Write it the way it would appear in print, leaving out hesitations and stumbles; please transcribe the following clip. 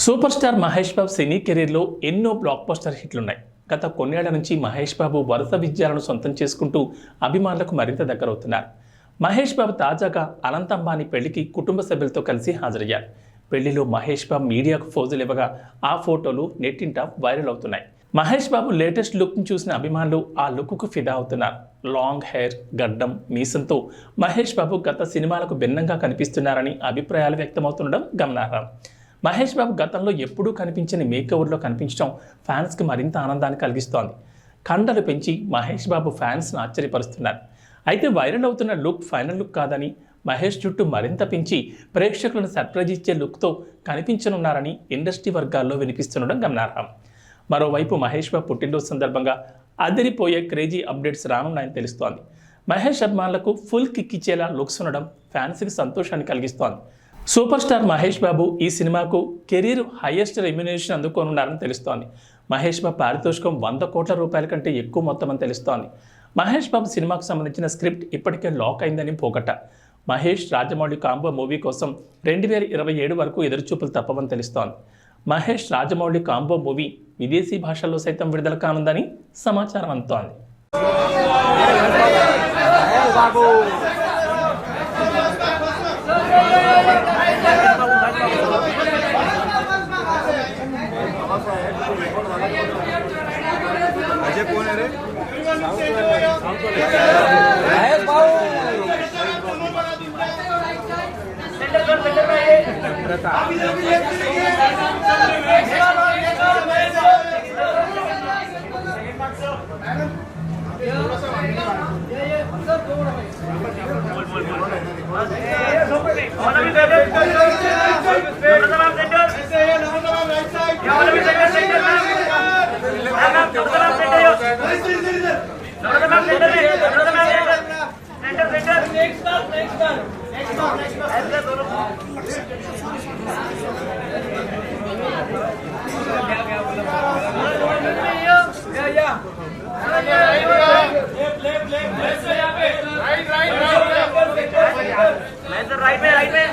Super star Mahesh Babu సినీ కెరీర్లో ఎన్నో block buster హిట్లున్నాయి. గత కొన్నేళ్ల నుంచి మహేష్ బాబు వరుస విజయాలను సొంతం చేసుకుంటూ అభిమానులకు మరింత దగ్గరవుతున్నారు. మహేష్ బాబు తాజాగా అనంత్ అంబానీ పెళ్లికి కుటుంబ సభ్యులతో కలిసి హాజరయ్యారు. పెళ్లిలో మహేష్ బాబు మీడియాకు ఫోజులు ఇవ్వగా ఆ ఫోటోలు నెట్టింట వైరల్ అవుతున్నాయి. మహేష్ బాబు లేటెస్ట్ లుక్ను చూసిన అభిమానులు ఆ లుక్కు ఫిదా అవుతున్నారు. లాంగ్ హెయిర్, గడ్డం, మీసంతో మహేష్ బాబు గత సినిమాలకు భిన్నంగా కనిపిస్తున్నారని అభిప్రాయాలు వ్యక్తమవుతుండడం గమనార్హం. మహేష్ బాబు గతంలో ఎప్పుడూ కనిపించని మేకవర్లో కనిపించడం ఫ్యాన్స్కి మరింత ఆనందాన్ని కలిగిస్తోంది. కండలు పెంచి మహేష్ బాబు ఫ్యాన్స్ను ఆశ్చర్యపరుస్తున్నారు. అయితే వైరల్ అవుతున్న లుక్ ఫైనల్ లుక్ కాదని, మహేష్ జుట్టు మరింత పెంచి ప్రేక్షకులను సర్ప్రైజ్ ఇచ్చే లుక్తో కనిపించనున్నారని ఇండస్ట్రీ వర్గాల్లో వినిపిస్తుండడం గమనార్హం. మరోవైపు మహేష్ బాబు పుట్టినరోజు సందర్భంగా అదిరిపోయే క్రేజీ అప్డేట్స్ రానున్నాయని తెలుస్తోంది. మహేష్ అభిమానులకు ఫుల్ కిక్ ఇచ్చేలా లుక్స్ ఉండడం ఫ్యాన్స్కి సంతోషాన్ని కలిగిస్తోంది. సూపర్ స్టార్ మహేష్ బాబు ఈ సినిమాకు కెరీర్ హైయెస్ట్ రెమ్యునరేషన్ అందుకోనున్నారని తెలుస్తోంది. మహేష్ బాబు పారితోషికం 100 కోట్ల రూపాయల కంటే ఎక్కువ మొత్తం అని తెలుస్తోంది. మహేష్ బాబు సినిమాకు సంబంధించిన స్క్రిప్ట్ ఇప్పటికే లాక్ అయిందని పోగొట్ట. మహేష్ రాజమౌళి కాంబో మూవీ కోసం 2027 వరకు ఎదురుచూపులు తప్పవని తెలుస్తోంది. మహేష్ రాజమౌళి కాంబో మూవీ విదేశీ భాషల్లో సైతం విడుదల కానుందని సమాచారం అందుతోంది. right में